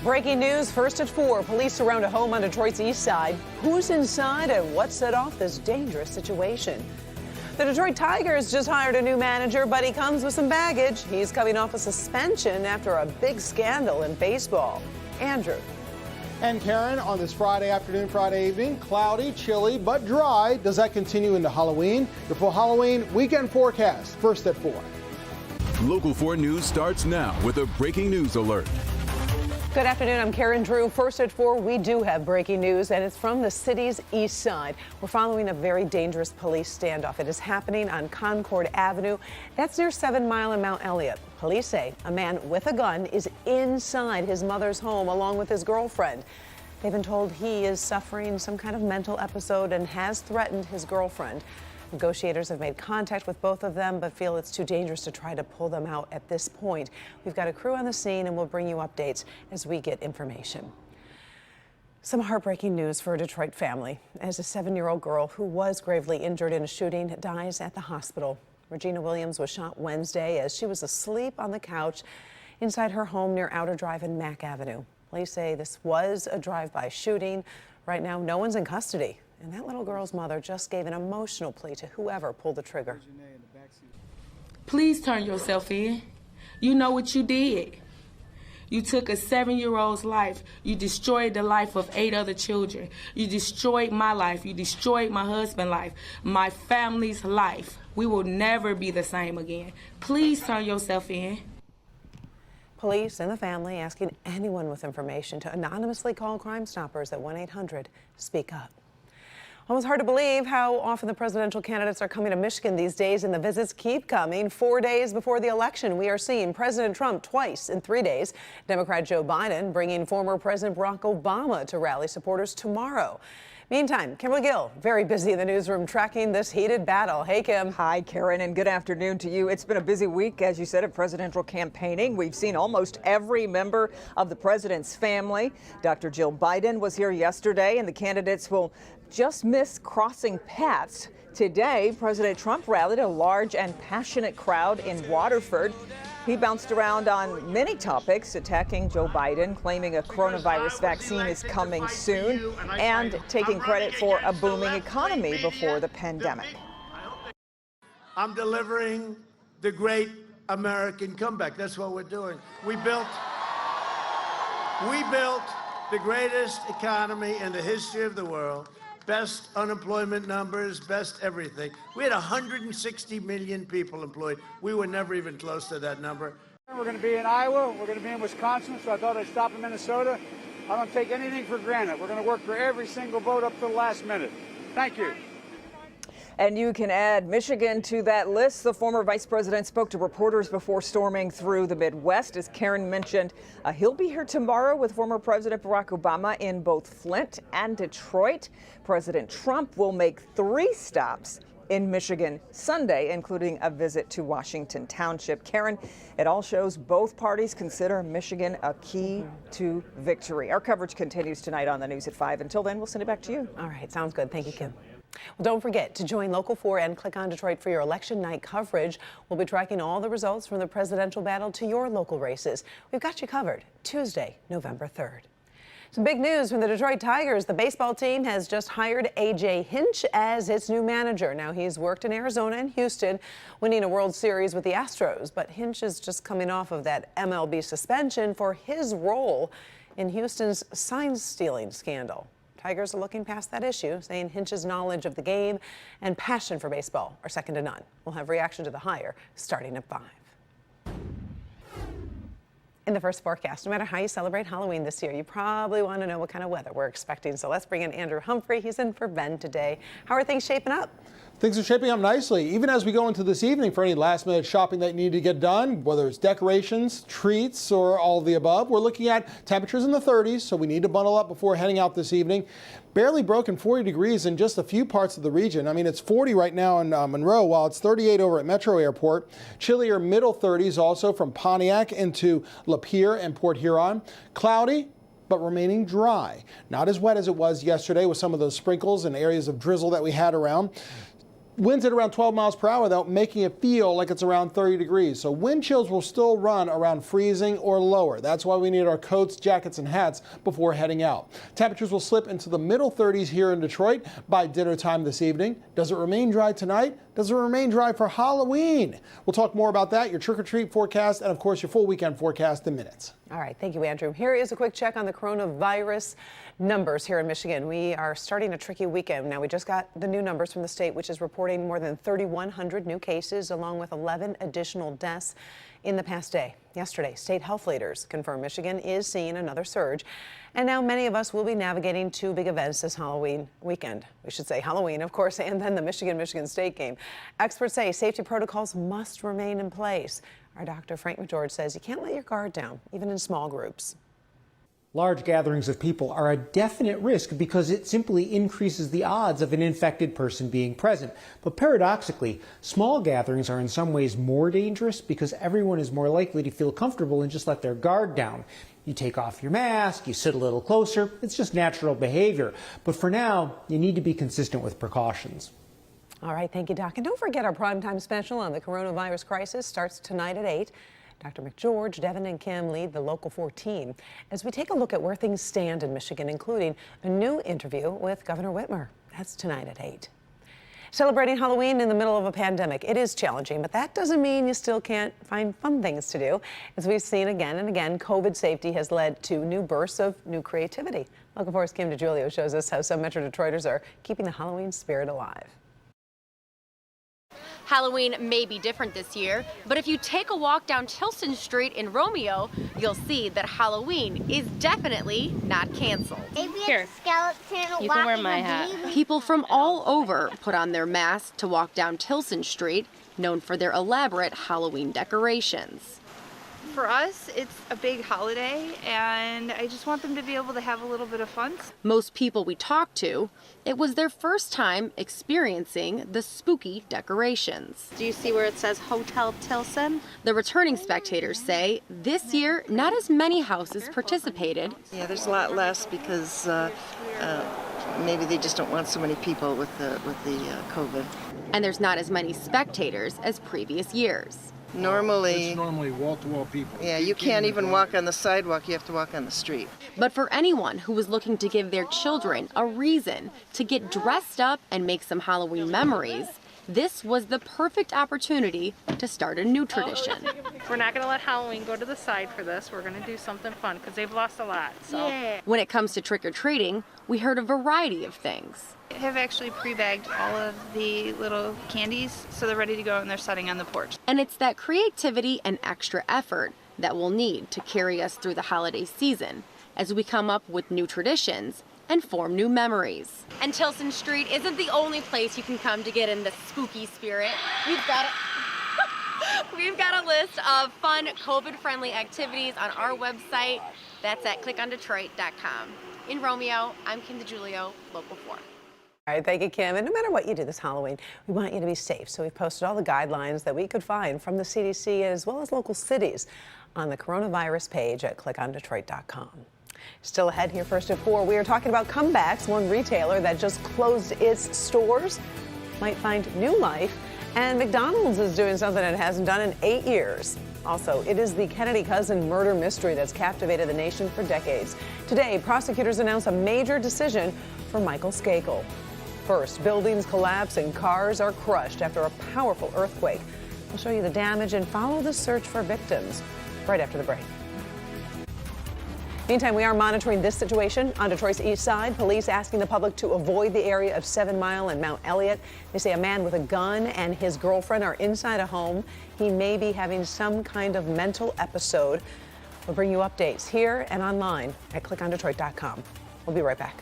Breaking news first at 4. Police surround a home on Detroit's east side. Who's inside and what set off this dangerous situation? The Detroit Tigers just hired a new manager, but he comes with some baggage. He's coming off a suspension after a big scandal in baseball. Andrew. And Karen, on this Friday afternoon, Friday evening, cloudy, chilly, but dry. Does that continue into Halloween? Your full Halloween weekend forecast, first at 4. Local 4 News starts now with a breaking news alert. Good afternoon, I'm Karen Drew. First at 4, we do have breaking news, and it's from the city's east side. We're following a very dangerous police standoff. It is happening on Concord Avenue. That's near 7 Mile and Mount Elliott. Police say a man with a gun is inside his mother's home along with his girlfriend. They've been told he is suffering some kind of mental episode and has threatened his girlfriend. Negotiators have made contact with both of them, but feel it's too dangerous to try to pull them out at this point. We've got a crew on the scene, and we'll bring you updates as we get information. Some heartbreaking news for a Detroit family as a 7-year-old girl who was gravely injured in a shooting dies at the hospital. Regina Williams was shot Wednesday as she was asleep on the couch inside her home near Outer Drive and Mack Avenue. Police say this was a drive-by shooting. Right now, no one's in custody. And that little girl's mother just gave an emotional plea to whoever pulled the trigger. Please turn yourself in. You know what you did. You took a 7-year-old's life. You destroyed the life of 8 other children. You destroyed my life. You destroyed my husband's life, my family's life. We will never be the same again. Please turn yourself in. Police and the family asking anyone with information to anonymously call Crime Stoppers at 1-800-SPEAK-UP. Well, it's hard to believe how often the presidential candidates are coming to Michigan these days, and the visits keep coming. 4 days before the election, we are seeing President Trump twice in 3 days. Democrat Joe Biden bringing former President Barack Obama to rally supporters tomorrow. Meantime, Kimberly Gill, very busy in the newsroom tracking this heated battle. Hey, Kim. Hi, Karen, and good afternoon to you. It's been a busy week, as you said, of presidential campaigning. We've seen almost every member of the president's family. Dr. Jill Biden was here yesterday, and the candidates will just miss crossing paths. Today, President Trump rallied a large and passionate crowd in Waterford. He bounced around on many topics, attacking Joe Biden, claiming a coronavirus vaccine is coming soon, and taking credit for a booming economy before the pandemic. I'm delivering the great American comeback. That's what we're doing. We built the greatest economy in the history of the world. Best unemployment numbers, best everything. We had 160 million people employed. We were never even close to that number. We're going to be in Iowa, we're going to be in Wisconsin, so I thought I'd stop in Minnesota. I don't take anything for granted. We're going to work for every single vote up to the last minute. Thank you. And you can add Michigan to that list. The former vice president spoke to reporters before storming through the Midwest. As Karen mentioned, he'll be here tomorrow with former President Barack Obama in both Flint and Detroit. President Trump will make 3 stops in Michigan Sunday, including a visit to Washington Township. Karen, it all shows both parties consider Michigan a key to victory. Our coverage continues tonight on the News at 5. Until then, we'll send it back to you. All right, sounds good. Thank you, Kim. Well, don't forget to join Local 4 and click on Detroit for your election night coverage. We'll be tracking all the results from the presidential battle to your local races. We've got you covered Tuesday, November 3rd. Some big news from the Detroit Tigers. The baseball team has just hired A.J. Hinch as its new manager. Now, he's worked in Arizona and Houston, winning a World Series with the Astros. But Hinch is just coming off of that MLB suspension for his role in Houston's sign-stealing scandal. Tigers are looking past that issue, saying Hinch's knowledge of the game and passion for baseball are second to none. We'll have reaction to the hire starting at 5. In the first forecast, no matter how you celebrate Halloween this year, you probably want to know what kind of weather we're expecting. So let's bring in Andrew Humphrey. He's in for Ben today. How are things shaping up? Things are shaping up nicely, even as we go into this evening for any last-minute shopping that you need to get done, whether it's decorations, treats, or all of the above. We're looking at temperatures in the 30s, so we need to bundle up before heading out this evening. Barely broken 40 degrees in just a few parts of the region. I mean, it's 40 right now in Monroe, while it's 38 over at Metro Airport. Chillier middle 30s also from Pontiac into Lapeer and Port Huron. Cloudy, but remaining dry. Not as wet as it was yesterday with some of those sprinkles and areas of drizzle that we had around. winds at around 12 miles per hour, though, making it feel like it's around 30 degrees. So wind chills will still run around freezing or lower. That's why we need our coats, jackets, and hats before heading out. Temperatures will slip into the middle 30s here in Detroit by dinner time this evening. Does it remain dry tonight? Does it remain dry for Halloween? We'll talk more about that, your trick-or-treat forecast, and of course your full weekend forecast in minutes. All right, thank you, Andrew. Here is a quick check on the coronavirus numbers here in Michigan. We are starting a tricky weekend. Now, we just got the new numbers from the state, which is reporting more than 3,100 new cases, along with 11 additional deaths in the past day. Yesterday, state health leaders confirmed Michigan is seeing another surge. And now many of us will be navigating two big events this Halloween weekend. We should say Halloween, of course, and then the Michigan State game. Experts say safety protocols must remain in place. Our Dr. Frank McGeorge says you can't let your guard down, even in small groups. Large gatherings of people are a definite risk because it simply increases the odds of an infected person being present. But paradoxically, small gatherings are in some ways more dangerous because everyone is more likely to feel comfortable and just let their guard down. You take off your mask, you sit a little closer, it's just natural behavior. But for now, you need to be consistent with precautions. All right, thank you, Doc. And don't forget our primetime special on the coronavirus crisis starts tonight at 8. Dr. McGeorge, Devin, and Kim lead the Local 4 team as we take a look at where things stand in Michigan, including a new interview with Governor Whitmer. That's tonight at 8. Celebrating Halloween in the middle of a pandemic, it is challenging, but that doesn't mean you still can't find fun things to do. As we've seen again and again, COVID safety has led to new bursts of new creativity. Local 4's Kim DeGiulio shows us how some Metro Detroiters are keeping the Halloween spirit alive. Halloween may be different this year, but if you take a walk down Tilson Street in Romeo, you'll see that Halloween is definitely not canceled. Here, you can wear my hat. People from all over put on their masks to walk down Tilson Street, known for their elaborate Halloween decorations. For us, it's a big holiday, and I just want them to be able to have a little bit of fun. Most people we talked to, it was their first time experiencing the spooky decorations. Do you see where it says Hotel Tilson? The returning spectators say this year, not as many houses participated. Yeah, there's a lot less because maybe they just don't want so many people with the COVID. And there's not as many spectators as previous years. It's normally wall-to-wall people. Yeah, you can't even walk on the sidewalk, you have to walk on the street. But for anyone who was looking to give their children a reason to get dressed up and make some Halloween memories, this was the perfect opportunity to start a new tradition. We're not going to let Halloween go to the side for this. We're going to do something fun because they've lost a lot. So. Yeah. When it comes to trick-or-treating, we heard a variety of things. I have actually pre-bagged all of the little candies so they're ready to go and they're setting on the porch. And it's that creativity and extra effort that we'll need to carry us through the holiday season as we come up with new traditions and form new memories. And Tilson Street isn't the only place you can come to get in the spooky spirit. We've got a list of fun COVID-friendly activities on our website. That's at clickondetroit.com. In Romeo, I'm Kim DeGiulio, Local 4. All right, thank you, Kim. And no matter what you do this Halloween, we want you to be safe. So we've posted all the guidelines that we could find from the CDC as well as local cities on the coronavirus page at clickondetroit.com. Still ahead here, first at 4, we are talking about comebacks. One retailer that just closed its stores might find new life. And McDonald's is doing something it hasn't done in 8 years. Also, it is the Kennedy cousin murder mystery that's captivated the nation for decades. Today, prosecutors announce a major decision for Michael Skakel. First, buildings collapse and cars are crushed after a powerful earthquake. We'll show you the damage and follow the search for victims right after the break. Meantime, we are monitoring this situation on Detroit's east side. Police asking the public to avoid the area of 7 Mile and Mount Elliott. They say a man with a gun and his girlfriend are inside a home. He may be having some kind of mental episode. We'll bring you updates here and online at clickondetroit.com. We'll be right back.